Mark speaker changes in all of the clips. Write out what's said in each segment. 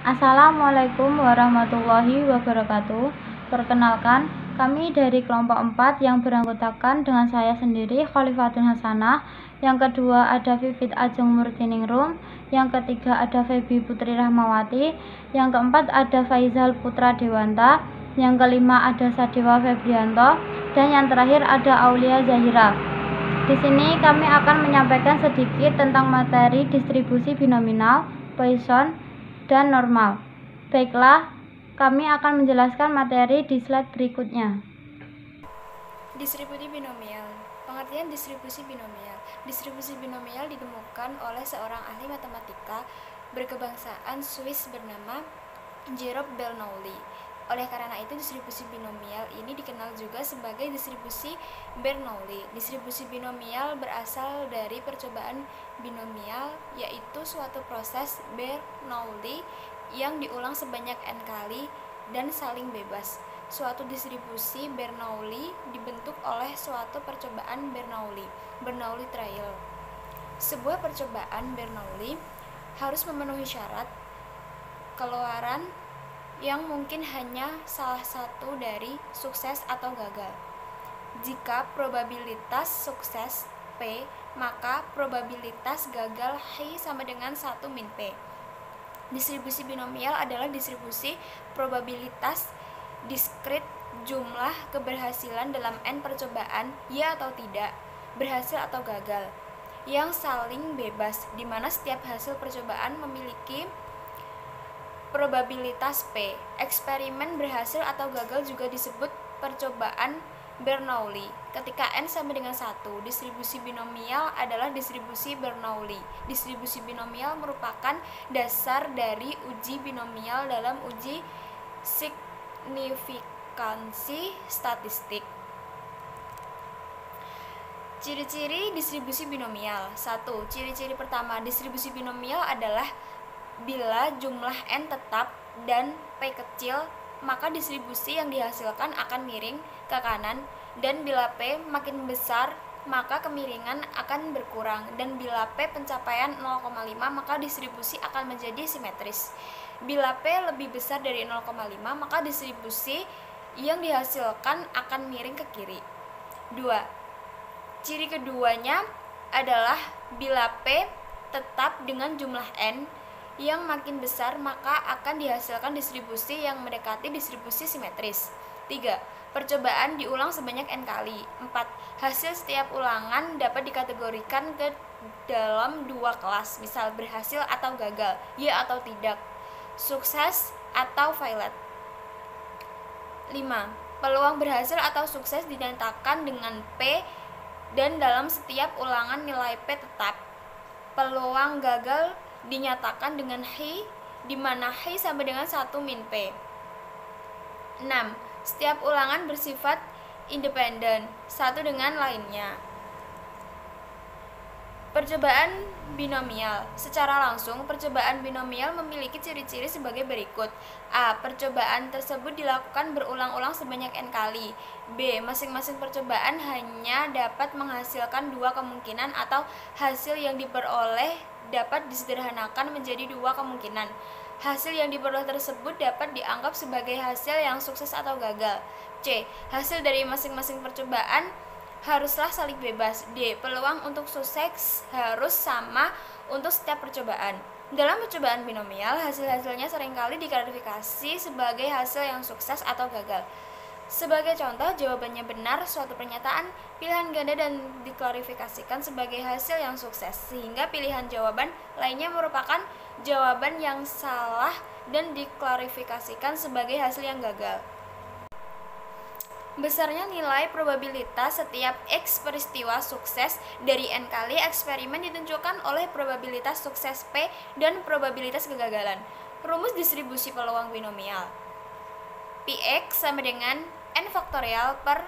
Speaker 1: Assalamualaikum warahmatullahi wabarakatuh. Perkenalkan, kami dari kelompok 4 yang beranggotakan dengan saya sendiri, Khalifatun Hasanah. Yang kedua ada Vivit Ajeng Murtiningrum. Yang ketiga ada Febi Putri Rahmawati. Yang keempat ada Faizal Putra Dewanta. Yang kelima ada Sadewa Febrianto. Dan yang terakhir ada Aulia Zahira. Di sini kami akan menyampaikan sedikit tentang materi distribusi binominal, Poisson, dan normal. Baiklah, kami akan menjelaskan materi di slide berikutnya.
Speaker 2: Distribusi binomial. Pengertian distribusi binomial. Distribusi binomial ditemukan oleh seorang ahli matematika berkebangsaan Swiss bernama Jerome Bernoulli. Oleh karena itu, distribusi binomial ini dikenal juga sebagai distribusi Bernoulli. Distribusi binomial berasal dari percobaan binomial, yaitu suatu proses Bernoulli yang diulang sebanyak n kali dan saling bebas. Suatu distribusi Bernoulli dibentuk oleh suatu percobaan Bernoulli trial. Sebuah percobaan Bernoulli harus memenuhi syarat keluaran yang mungkin hanya salah satu dari sukses atau gagal. Jika probabilitas sukses P, maka probabilitas gagal H sama dengan 1 min P. Distribusi binomial adalah distribusi probabilitas diskrit jumlah keberhasilan dalam n percobaan, ya atau tidak, berhasil atau gagal, yang saling bebas, di mana setiap hasil percobaan memiliki probabilitas P. Eksperimen berhasil atau gagal juga disebut percobaan Bernoulli. Ketika n sama dengan 1, distribusi binomial adalah distribusi Bernoulli. Distribusi binomial merupakan dasar dari uji binomial dalam uji signifikansi statistik. Ciri-ciri distribusi binomial. 1. Ciri-ciri pertama, distribusi binomial adalah bila jumlah n tetap dan P kecil, maka distribusi yang dihasilkan akan miring ke kanan, dan bila P makin besar, maka kemiringan akan berkurang, dan bila P pencapaian 0,5, maka distribusi akan menjadi simetris. Bila P lebih besar dari 0,5, maka distribusi yang dihasilkan akan miring ke kiri. 2. Ciri keduanya adalah bila P tetap dengan jumlah n yang makin besar, maka akan dihasilkan distribusi yang mendekati distribusi simetris. 3. Percobaan diulang sebanyak n kali. 4. Hasil setiap ulangan dapat dikategorikan ke dalam 2 kelas, misal berhasil atau gagal, ya atau tidak, sukses atau failed. 5. Peluang berhasil atau sukses dinyatakan dengan P dan dalam setiap ulangan nilai P tetap. Peluang gagal dinyatakan dengan H, di mana H sama dengan 1 min P. 6. Setiap ulangan bersifat independen, satu dengan lainnya. Percobaan binomial. Secara langsung, percobaan binomial memiliki ciri-ciri sebagai berikut. A. Percobaan tersebut dilakukan berulang-ulang sebanyak n kali. B. Masing-masing percobaan hanya dapat menghasilkan 2 kemungkinan atau hasil yang diperoleh dapat disederhanakan menjadi 2 kemungkinan. Hasil yang diperoleh tersebut dapat dianggap sebagai hasil yang sukses atau gagal. C. Hasil dari masing-masing percobaan haruslah saling bebas. D. Peluang untuk sukses harus sama untuk setiap percobaan. Dalam percobaan binomial, hasil-hasilnya seringkali diklarifikasi sebagai hasil yang sukses atau gagal. Sebagai contoh, jawabannya benar suatu pernyataan, pilihan ganda dan diklarifikasikan sebagai hasil yang sukses, sehingga pilihan jawaban lainnya merupakan jawaban yang salah dan diklarifikasikan sebagai hasil yang gagal. Besarnya nilai probabilitas setiap X peristiwa sukses dari n kali eksperimen ditentukan oleh probabilitas sukses P dan probabilitas kegagalan. Rumus distribusi peluang binomial. Px sama dengan n faktorial per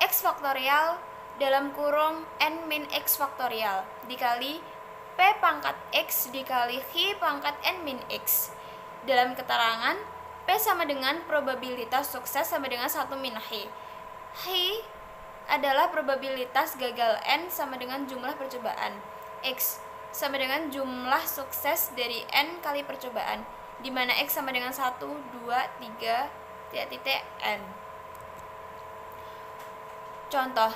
Speaker 2: x faktorial dalam kurung n min x faktorial dikali P pangkat x dikali H pangkat n min x. Dalam keterangan, P sama dengan probabilitas sukses sama dengan 1 min H. H adalah probabilitas gagal n sama dengan jumlah percobaan. X sama dengan jumlah sukses dari n kali percobaan. di mana X sama dengan 1, 2, 3, n. Contoh,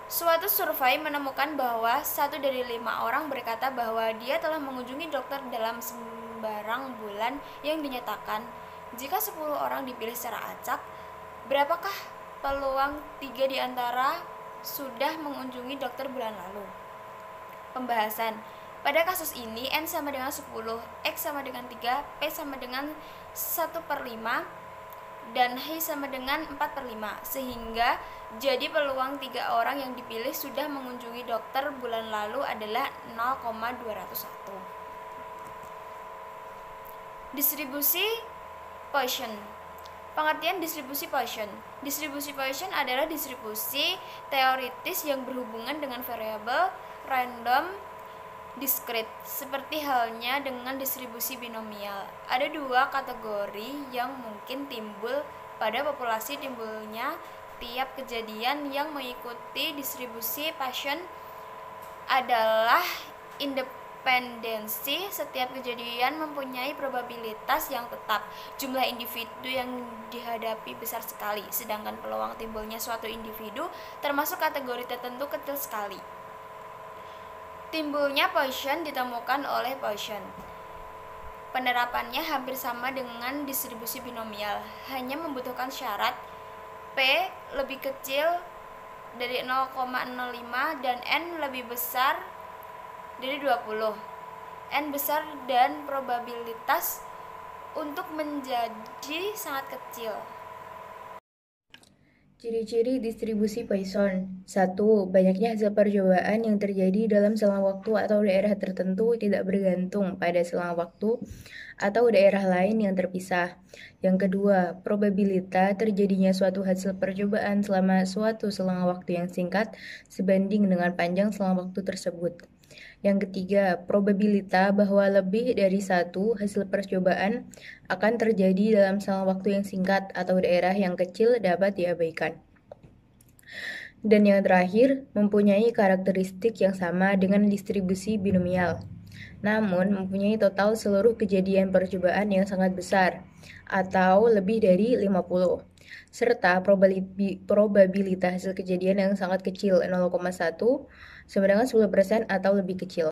Speaker 2: suatu survei menemukan bahwa 1 dari 5 orang berkata bahwa dia telah mengunjungi dokter dalam sembarang bulan yang dinyatakan. Jika 10 orang dipilih secara acak, berapakah peluang 3 di antara sudah mengunjungi dokter bulan lalu? Pembahasan. Pada kasus ini, N sama dengan 10, X sama dengan 3, P sama dengan 1/5, dan H sama dengan 4/5, sehingga jadi peluang 3 orang yang dipilih sudah mengunjungi dokter bulan lalu adalah 0,201. Distribusi Poisson. Pengertian distribusi Poisson. Distribusi Poisson adalah distribusi teoritis yang berhubungan dengan variabel random diskrit, seperti halnya dengan distribusi binomial. Ada 2 kategori yang mungkin timbul pada populasi. Timbulnya tiap kejadian yang mengikuti distribusi Poisson adalah independensi. Setiap kejadian mempunyai probabilitas yang tetap. Jumlah individu yang dihadapi besar sekali, sedangkan peluang timbulnya suatu individu termasuk kategori tertentu kecil sekali. Timbulnya Poisson ditemukan oleh Poisson. Penerapannya hampir sama dengan distribusi binomial, hanya membutuhkan syarat P lebih kecil dari 0,05 dan N lebih besar dari 20. N besar dan probabilitas untuk menjadi sangat kecil.
Speaker 3: Ciri-ciri distribusi Poisson. 1. Banyaknya hasil percobaan yang terjadi dalam selang waktu atau daerah tertentu tidak bergantung pada selang waktu atau daerah lain yang terpisah. Yang kedua, probabilitas terjadinya suatu hasil percobaan selama suatu selang waktu yang singkat sebanding dengan panjang selang waktu tersebut. Yang ketiga, probabilitas bahwa lebih dari satu hasil percobaan akan terjadi dalam selang waktu yang singkat atau daerah yang kecil dapat diabaikan. Dan yang terakhir, mempunyai karakteristik yang sama dengan distribusi binomial, namun mempunyai total seluruh kejadian percobaan yang sangat besar, atau lebih dari 50, serta probabilitas hasil kejadian yang sangat kecil, 0,1, sama dengan 10% atau lebih kecil.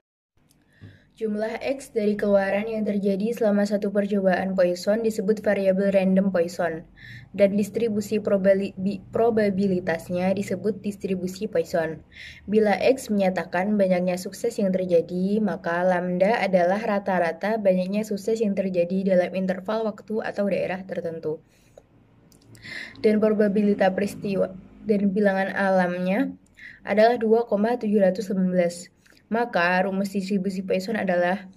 Speaker 3: Jumlah X dari keluaran yang terjadi selama satu percobaan Poisson disebut variabel random Poisson, dan distribusi probabilitasnya disebut distribusi Poisson. Bila X menyatakan banyaknya sukses yang terjadi, maka lambda adalah rata-rata banyaknya sukses yang terjadi dalam interval waktu atau daerah tertentu. Dan probabilitas peristiwa dan bilangan alamnya adalah 2,718. Maka rumus distribusi Poisson adalah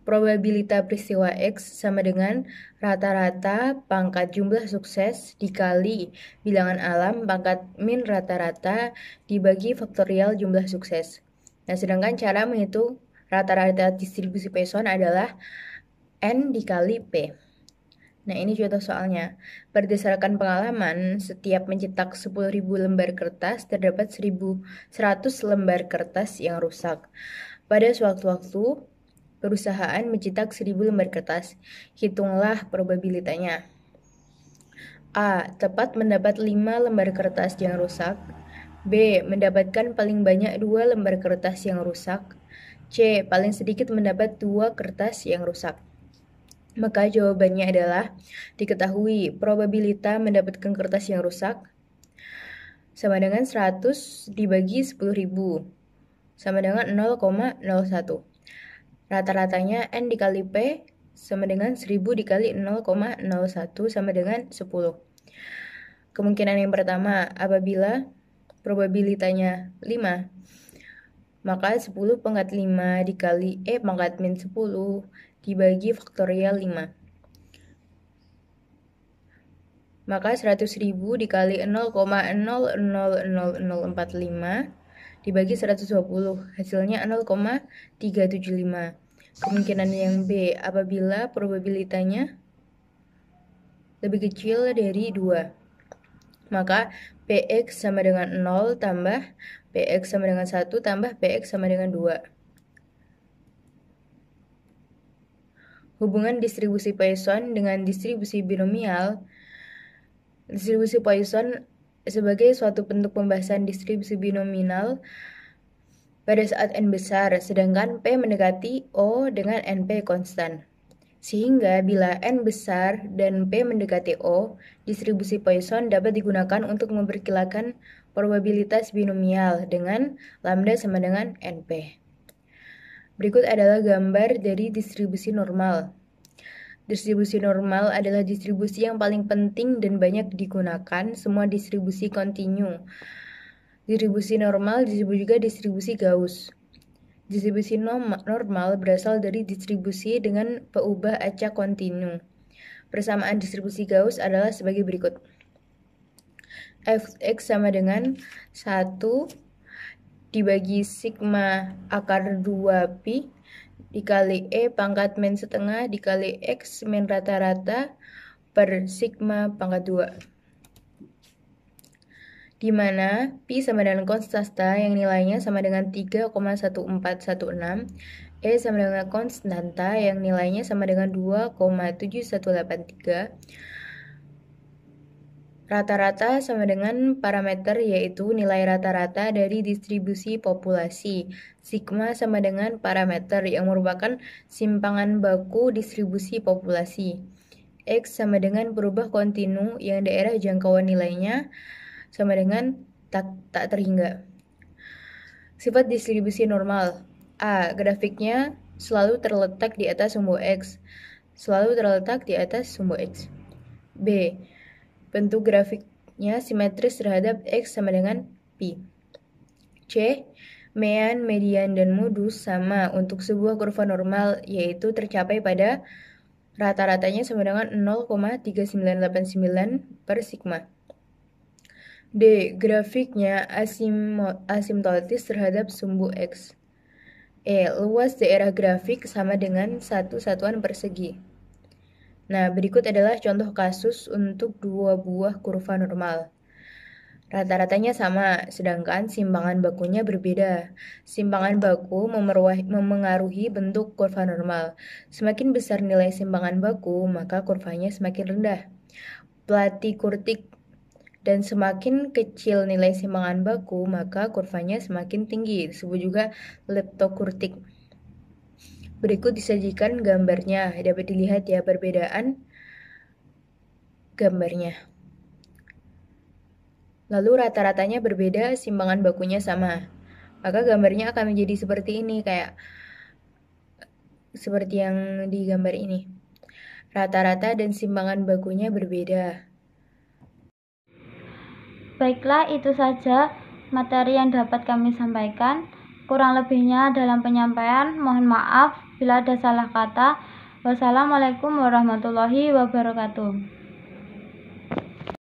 Speaker 3: probabilitas peristiwa X sama dengan rata-rata pangkat jumlah sukses dikali bilangan alam pangkat min rata-rata dibagi faktorial jumlah sukses. Nah, sedangkan cara menghitung rata-rata distribusi Poisson adalah N dikali P. Nah, ini contoh soalnya. Berdasarkan pengalaman, setiap mencetak 10.000 lembar kertas, terdapat 1.100 lembar kertas yang rusak. Pada suatu waktu, perusahaan mencetak 1.000 lembar kertas. Hitunglah probabilitasnya. A. Tepat mendapat 5 lembar kertas yang rusak. B. Mendapatkan paling banyak 2 lembar kertas yang rusak. C. Paling sedikit mendapat 2 kertas yang rusak. Maka jawabannya adalah diketahui probabilitas mendapatkan kertas yang rusak sama dengan 100 dibagi 10.000 sama dengan 0,01. Rata-ratanya N dikali P sama dengan 1.000 dikali 0,01 sama dengan 10. Kemungkinan yang pertama, apabila probabilitasnya 5, maka 10 pangkat 5 dikali E pangkat min 10 dibagi faktorial 5. Maka 100.000 dikali 0,000045 dibagi 120, hasilnya 0,375. Kemungkinan yang B, apabila probabilitasnya lebih kecil dari 2, maka PX sama dengan 0 tambah PX sama dengan 1 tambah PX sama dengan 2. Hubungan distribusi Poisson dengan distribusi binomial. Distribusi Poisson sebagai suatu bentuk pembahasan distribusi binomial pada saat n besar, sedangkan P mendekati O dengan NP konstan. Sehingga bila n besar dan P mendekati O, distribusi Poisson dapat digunakan untuk memperkirakan probabilitas binomial dengan lambda sama dengan NP. Berikut adalah gambar dari distribusi normal. Distribusi normal adalah distribusi yang paling penting dan banyak digunakan semua distribusi kontinu. Distribusi normal disebut juga distribusi Gauss. Distribusi normal berasal dari distribusi dengan peubah acak kontinu. Persamaan distribusi Gauss adalah sebagai berikut. Fx sama dengan 1 dibagi sigma akar 2 pi dikali E pangkat min setengah dikali X min rata-rata per sigma pangkat 2. Di mana pi sama dengan konstanta yang nilainya sama dengan 3,1416, E sama dengan konstanta yang nilainya sama dengan 2,7183, rata-rata sama dengan parameter yaitu nilai rata-rata dari distribusi populasi. Sigma sama dengan parameter yang merupakan simpangan baku distribusi populasi. X sama dengan berubah kontinu yang daerah jangkauan nilainya sama dengan tak terhingga. Sifat distribusi normal. A. Grafiknya selalu terletak di atas sumbu X. Selalu terletak di atas sumbu X. B. Bentuk grafiknya simetris terhadap X sama dengan pi. C. Mean, median, dan modus sama untuk sebuah kurva normal, yaitu tercapai pada rata-ratanya sama dengan 0,3989 per sigma. D. Grafiknya asimptotis terhadap sumbu X. E. Luas daerah grafik sama dengan 1 satuan persegi. Nah, berikut adalah contoh kasus untuk dua buah kurva normal. Rata-ratanya sama, sedangkan simpangan bakunya berbeda. Simpangan baku memengaruhi bentuk kurva normal. Semakin besar nilai simpangan baku, maka kurvanya semakin rendah. Platykurtik. Dan semakin kecil nilai simpangan baku, maka kurvanya semakin tinggi. Disebut juga leptokurtik. Berikut disajikan gambarnya, dapat dilihat ya perbedaan gambarnya. Lalu rata-ratanya berbeda, simpangan bakunya sama. Maka gambarnya akan menjadi seperti ini, kayak seperti yang di gambar ini. Rata-rata dan simpangan bakunya berbeda.
Speaker 1: Baiklah, itu saja materi yang dapat kami sampaikan. Kurang lebihnya dalam penyampaian, mohon maaf bila ada salah kata. Wassalamualaikum warahmatullahi wabarakatuh.